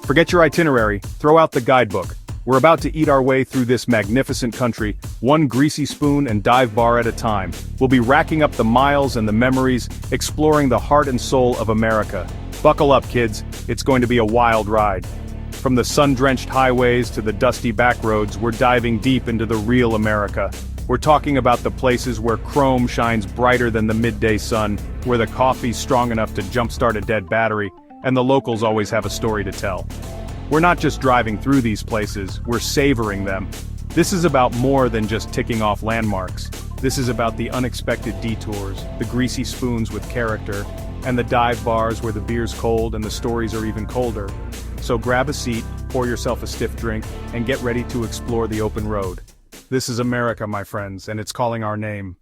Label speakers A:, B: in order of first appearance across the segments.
A: Forget your itinerary, throw out the guidebook. We're about to eat our way through this magnificent country, one greasy spoon and dive bar at a time. We'll be racking up the miles and the memories, exploring the heart and soul of America. Buckle up, kids, it's going to be a wild ride. From the sun-drenched highways to the dusty backroads, we're diving deep into the real America. We're talking about the places where chrome shines brighter than the midday sun, where the coffee's strong enough to jumpstart a dead battery, and the locals always have a story to tell. We're not just driving through these places, we're savoring them. This is about more than just ticking off landmarks. This is about the unexpected detours, the greasy spoons with character, and the dive bars where the beer's cold and the stories are even colder. So grab a seat, pour yourself a stiff drink, and get ready to explore the open road. This is America, my friends, and it's calling our name.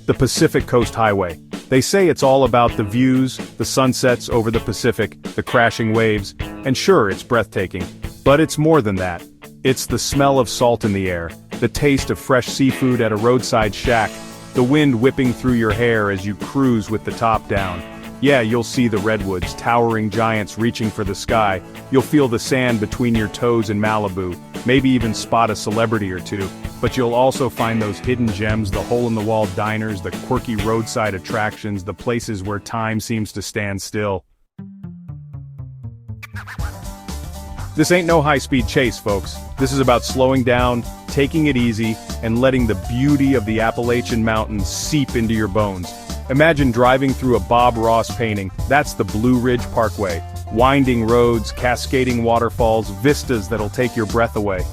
A: The Pacific Coast Highway. They say it's all about the views, the sunsets over the Pacific, the crashing waves, and sure, it's breathtaking. But it's more than that. It's the smell of salt in the air, the taste of fresh seafood at a roadside shack, the wind whipping through your hair as you cruise with the top down. Yeah, you'll see the redwoods, towering giants reaching for the sky. You'll feel the sand between your toes in Malibu, maybe even spot a celebrity or two. But you'll also find those hidden gems, the hole-in-the-wall diners, the quirky roadside attractions, the places where time seems to stand still. This ain't no high-speed chase, folks. This is about slowing down, taking it easy, and letting the beauty of the Appalachian Mountains seep into your bones. Imagine driving through a Bob Ross painting. That's the Blue Ridge Parkway. Winding roads, cascading waterfalls, vistas that'll take your breath away.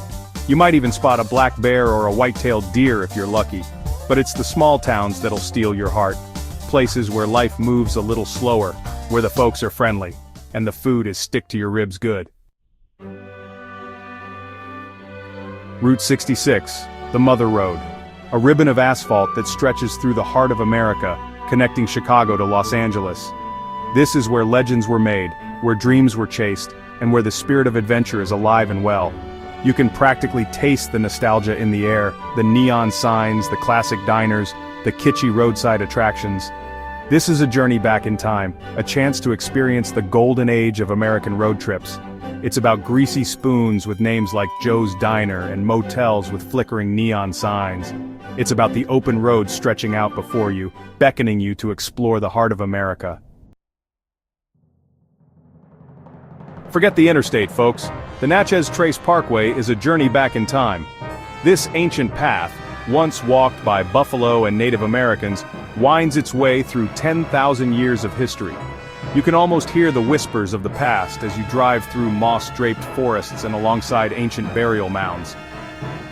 A: You might even spot a black bear or a white-tailed deer if you're lucky. But it's the small towns that'll steal your heart. Places where life moves a little slower, where the folks are friendly, and the food is stick-to-your-ribs good. Route 66, the Mother Road. A ribbon of asphalt that stretches through the heart of America, connecting Chicago to Los Angeles. This is where legends were made, where dreams were chased, and where the spirit of adventure is alive and well. You can practically taste the nostalgia in the air, the neon signs, the classic diners, the kitschy roadside attractions. This is a journey back in time, a chance to experience the golden age of American road trips. It's about greasy spoons with names like Joe's Diner and motels with flickering neon signs. It's about the open road stretching out before you, beckoning you to explore the heart of America. Forget the interstate, folks. The Natchez Trace Parkway is a journey back in time. This ancient path, once walked by buffalo and Native Americans, winds its way through 10,000 years of history. You can almost hear the whispers of the past as you drive through moss-draped forests and alongside ancient burial mounds.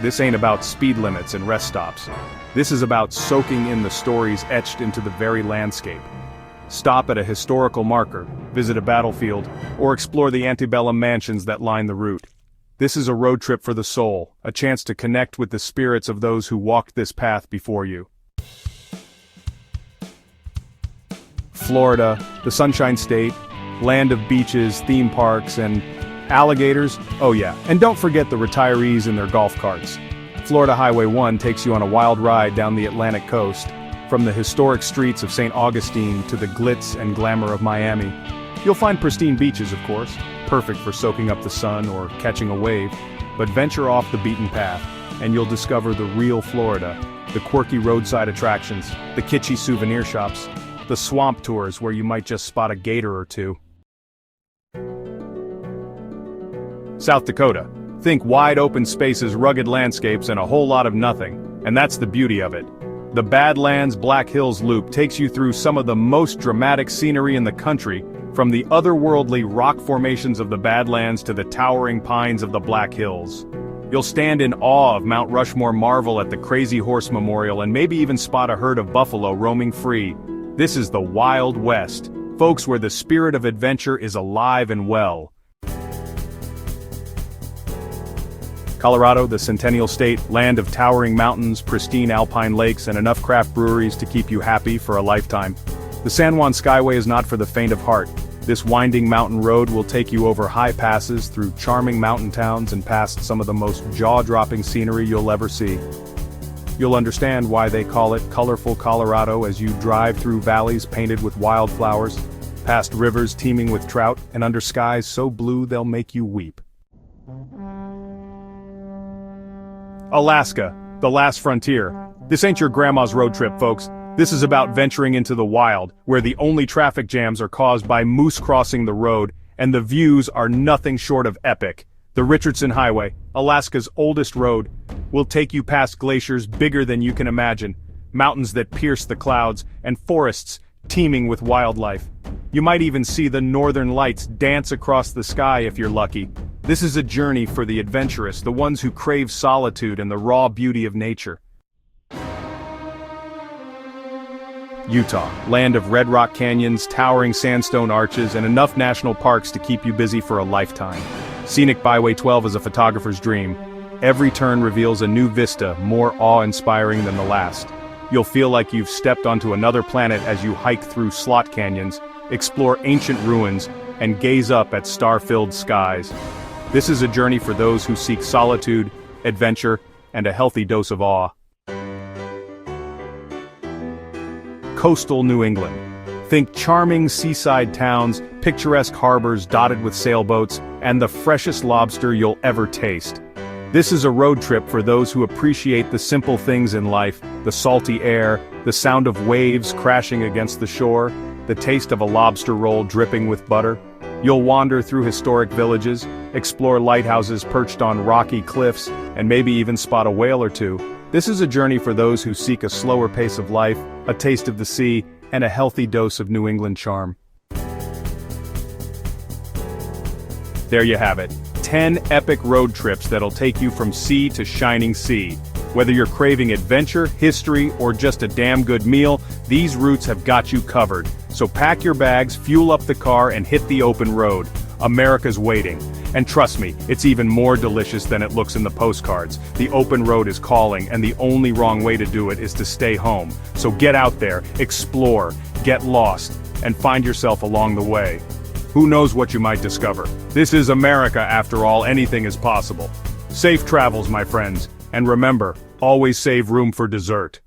A: This ain't about speed limits and rest stops. This is about soaking in the stories etched into the very landscape. Stop at a historical marker, visit a battlefield, or explore the antebellum mansions that line the route. This is a road trip for the soul, a chance to connect with the spirits of those who walked this path before you. Florida, the Sunshine State, land of beaches, theme parks, and alligators. Oh yeah, and don't forget the retirees in their golf carts. Florida Highway 1 takes you on a wild ride down the Atlantic coast. From the historic streets of St. Augustine to the glitz and glamour of Miami. You'll find pristine beaches, of course, perfect for soaking up the sun or catching a wave, but venture off the beaten path, and you'll discover the real Florida, the quirky roadside attractions, the kitschy souvenir shops, the swamp tours where you might just spot a gator or two. South Dakota. Think wide open spaces, rugged landscapes, and a whole lot of nothing, and that's the beauty of it. The Badlands Black Hills Loop takes you through some of the most dramatic scenery in the country, from the otherworldly rock formations of the Badlands to the towering pines of the Black Hills. You'll stand in awe of Mount Rushmore, marvel at the Crazy Horse Memorial, and maybe even spot a herd of buffalo roaming free. This is the Wild West, folks, where the spirit of adventure is alive and well. Colorado, the Centennial State, land of towering mountains, pristine alpine lakes, and enough craft breweries to keep you happy for a lifetime. The San Juan Skyway is not for the faint of heart. This winding mountain road will take you over high passes, through charming mountain towns, and past some of the most jaw-dropping scenery you'll ever see. You'll understand why they call it colorful Colorado as you drive through valleys painted with wildflowers, past rivers teeming with trout, and under skies so blue they'll make you weep. Alaska, the last frontier. This ain't your grandma's road trip, folks. This is about venturing into the wild, where the only traffic jams are caused by moose crossing the road, and the views are nothing short of epic. The Richardson Highway, Alaska's oldest road, will take you past glaciers bigger than you can imagine, mountains that pierce the clouds, and forests teeming with wildlife. You might even see the northern lights dance across the sky if you're lucky. This is a journey for the adventurous, the ones who crave solitude and the raw beauty of nature. Utah, land of red rock canyons, towering sandstone arches, and enough national parks to keep you busy for a lifetime. Scenic Byway 12 is a photographer's dream. Every turn reveals a new vista, more awe-inspiring than the last. You'll feel like you've stepped onto another planet as you hike through slot canyons, explore ancient ruins, and gaze up at star-filled skies. This is a journey for those who seek solitude, adventure, and a healthy dose of awe. Coastal New England. Think charming seaside towns, picturesque harbors dotted with sailboats, and the freshest lobster you'll ever taste. This is a road trip for those who appreciate the simple things in life, the salty air, the sound of waves crashing against the shore, the taste of a lobster roll dripping with butter. You'll wander through historic villages, explore lighthouses perched on rocky cliffs, and maybe even spot a whale or two. This is a journey for those who seek a slower pace of life, a taste of the sea, and a healthy dose of New England charm. There you have it. 10 epic road trips that'll take you from sea to shining sea. Whether you're craving adventure, history, or just a damn good meal, these routes have got you covered. So pack your bags, fuel up the car, and hit the open road. America's waiting. And trust me, it's even more delicious than it looks in the postcards. The open road is calling, and the only wrong way to do it is to stay home. So get out there, explore, get lost, and find yourself along the way. Who knows what you might discover? This is America, after all. Anything is possible. Safe travels, my friends, and remember, always save room for dessert.